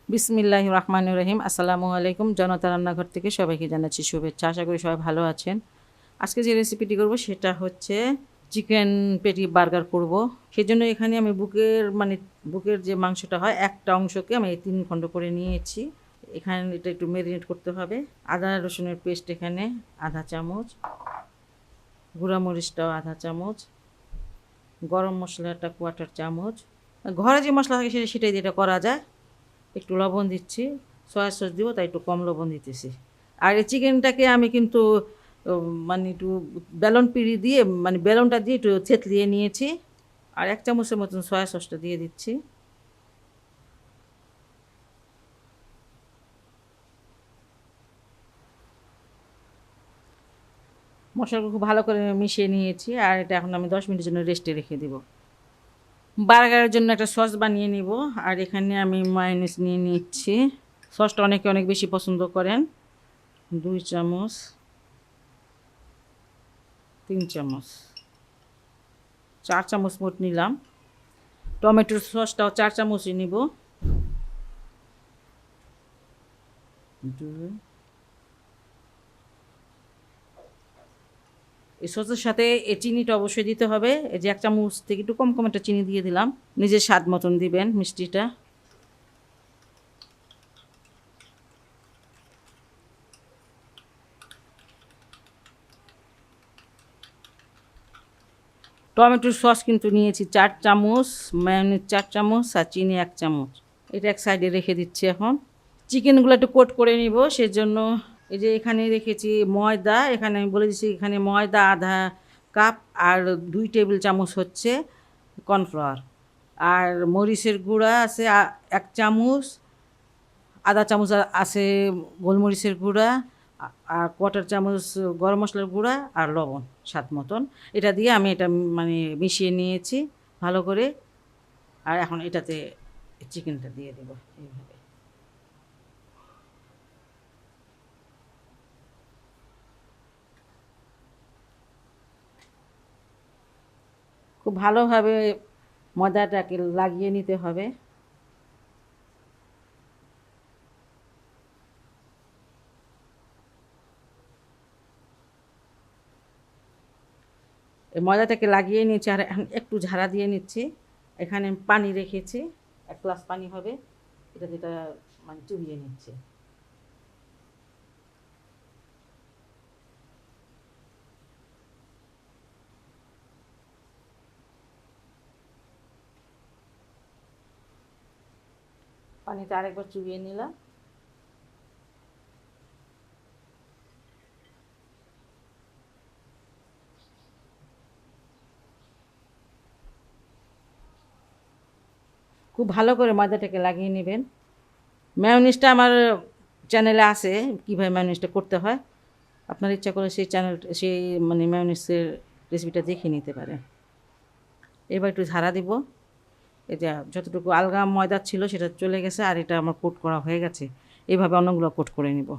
বিসমিল্লাহির রহমানির রহিম। আসসালামু আলাইকুম। জনতা রান্নাঘর থেকে সবাইকে জানাচ্ছি শুভেচ্ছা। আশা করি সবাই ভালো আছেন। আজকে যে রেসিপিটি করব সেটা হচ্ছে চিকেন পেটি বার্গার করব। সেজন্য এখানে আমি বুকের যে মাংসটা হয় একটা অংশকে আমি 3 খণ্ড করে নিয়েছি। এখানে এটা একটু ম্যারিনেট করতে হবে। আদা রসুনের পেস্ট এখানে আধা চামচ, গুঁড়া মরিচটাও আধা চামচ, গরম মশলাটা 1/4 চামচ। ঘরে যে মশলা থাকে সেটাই দিয়ে এটা করা যায়। একটু লবণ দিচ্ছি, সয়া সস দিব তাই একটু কম লবণ দিতেছি। আর এই চিকেনটাকে আমি কিন্তু একটু বেলন পিড়ি দিয়ে বেলনটা দিয়ে একটু থেতলিয়ে নিয়েছি। আর 1 চামচের মতন সয়া সসটা দিয়ে দিচ্ছি। মশলাগুলো খুব ভালো করে মিশিয়ে নিয়েছি। আর এটা এখন আমি 10 মিনিটের জন্য রেস্টে রেখে দিব। বার্গারের জন্য একটা সস বানিয়ে নিব। আর এখানে আমি মায়োনিজ নিয়ে নিচ্ছি। সসটা অনেকে অনেক বেশি পছন্দ করেন। 2 চামচ, 3 চামচ, 4 চামচ মোট নিলাম। টমেটোর সসটাও 4 চামচই নিব। এই সসের সাথে এই চিনিটা অবশ্যই দিতে হবে। এই যে 1 চামচ থেকে একটু কম কম একটা চিনি দিয়ে দিলাম। নিজের স্বাদ মতন দিবেন মিষ্টিটা। টমেটোর সস কিন্তু নিয়েছি 4 চামচ, মায়োনিজ 4 চামচ আর চিনি 1 চামচ। এটা এক সাইডে রেখে দিচ্ছি এখন। চিকেনগুলো একটু কোট করে নিব। সেজন্য এই যে এখানে রেখেছি ময়দা। এখানে আমি বলে দিচ্ছি এখানে ময়দা আধা কাপ আর 2 টেবিল চামচ হচ্ছে কর্নফ্লাওয়ার। আর মরিচের গুঁড়া আছে 1 চামচ, আধা চামচ আছে গোলমরিচের গুঁড়া, আর 1/4 চামচ গরম মশলার গুঁড়া আর লবণ স্বাদ মতন। এটা দিয়ে আমি এটা মিশিয়ে নিয়েছি ভালো করে। আর এখন এটাতে চিকেনটা দিয়ে দেবো এইভাবে। খুব ভালোভাবে ময়দাটাকে লাগিয়ে নিতে হবে। এই ময়দাটাকে লাগিয়ে নিয়েছি আর এখন একটু ঝাড়া দিয়ে নিচ্ছি। এখানে পানি রেখেছি, 1 গ্লাস পানি হবে। এটা চুবিয়ে নিচ্ছে। পানিটা আরেকবার চুবিয়ে নিলাম। খুব ভালো করে ময়দাটাকে লাগিয়ে নেবেন। ম্যায়োনিজটা আমার চ্যানেলে আছে কীভাবে ম্যায়োনিজটা করতে হয়। আপনার ইচ্ছা করে সেই ম্যায়োনিজের রেসিপিটা দেখে নিতে পারেন। এবার একটু ঝাড়া দিব। এটা যতটুকু আলগা ময়দা ছিল সেটা চলে গেছে আর এটা আমার কোট করা হয়ে গেছে। এইভাবে অন্যগুলো কোট করে নিব।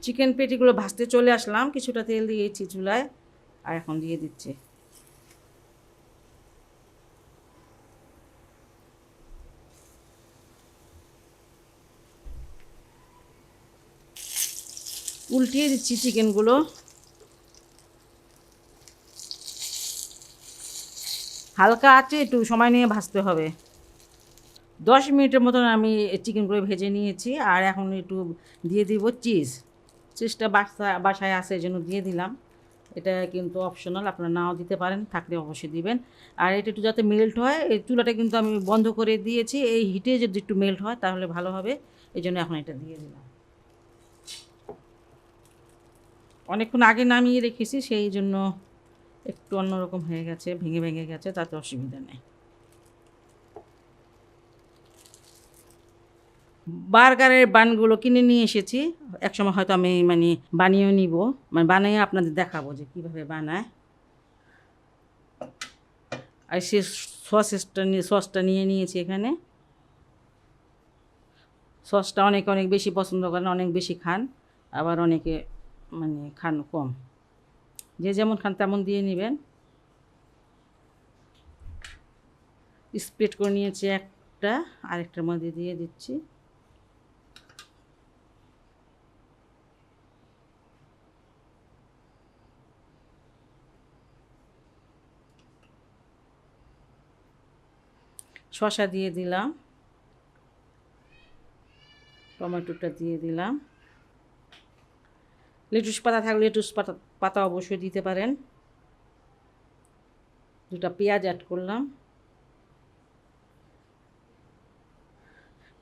চিকেন পেটিগুলো ভাজতে চলে আসলাম। কিছুটা তেল দিয়েছি চুলায় আর এখন দিয়ে দিচ্ছি। উল্টিয়ে দিচ্ছি চিকেনগুলো। হালকা আঁচে একটু সময় নিয়ে ভাজতে হবে। 10 মিনিটের মতন আমি চিকেনগুলো ভেজে নিয়েছি। আর এখন একটু দিয়ে দিব চিজটা বাসায় আছে এই জন্য দিয়ে দিলাম। এটা কিন্তু অপশনাল, আপনারা নাও দিতে পারেন, থাকলে অবশ্যই দিবেন। আর এটা একটু যাতে মেল্ট হয়, এই চুলাটা কিন্তু আমি বন্ধ করে দিয়েছি। এই হিটে যদি একটু মেল্ট হয় তাহলে ভালো হবে। এই জন্য এখন এটা দিয়ে দিলাম। অনেকক্ষণ আগে নামিয়ে রেখেছি, সেই জন্য একটু অন্যরকম হয়ে গেছে, ভেঙে ভেঙে গেছে, তাতে অসুবিধা নেই। বার্গারের বানগুলো কিনে নিয়ে এসেছি। একসময় হয়তো আমি বানিয়েও নিব, বানিয়ে আপনাদের দেখাবো যে কীভাবে বানায়। আর সে সসটা নিয়ে নিয়েছি এখানে। সসটা অনেকে অনেক বেশি পছন্দ করেন, অনেক বেশি খান, আবার অনেকে খান কম। যে যেমন খান তেমন দিয়ে নেবেন। স্প্রেড করে নিয়েছি একটা আরেকটার মধ্যে দিয়ে দিচ্ছি। শসা দিয়ে দিলাম, টমেটোটা দিয়ে দিলাম, লেটুস পাতা থাকলে লেটুস পাতা অবশ্যই দিতে পারেন। দুটা পেঁয়াজ অ্যাড করলাম,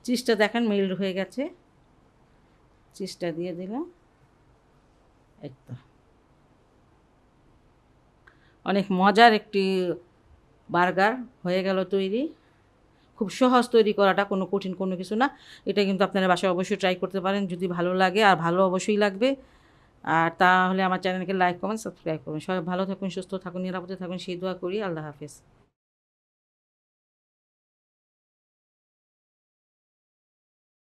চিজটা দেখেন মেল্ট হয়ে গেছে, চিজটা দিয়ে দিলাম। এই তো অনেক মজার একটি বার্গার হয়ে গেল তৈরি। খুব সহজ তৈরি করাটা, কোনো কঠিন কোনো কিছু না। এটা কিন্তু আপনারা বাসায় অবশ্যই ট্রাই করতে পারেন যদি ভালো লাগে, আর ভালো অবশ্যই লাগবে। আর তাহলে আমার চ্যানেলকে লাইক কমেন্ট সাবস্ক্রাইব করুন। সবাই ভালো থাকুন, সুস্থ থাকুন, নিরাপদে থাকুন, সেই দোয়া করি। আল্লাহ হাফেজ।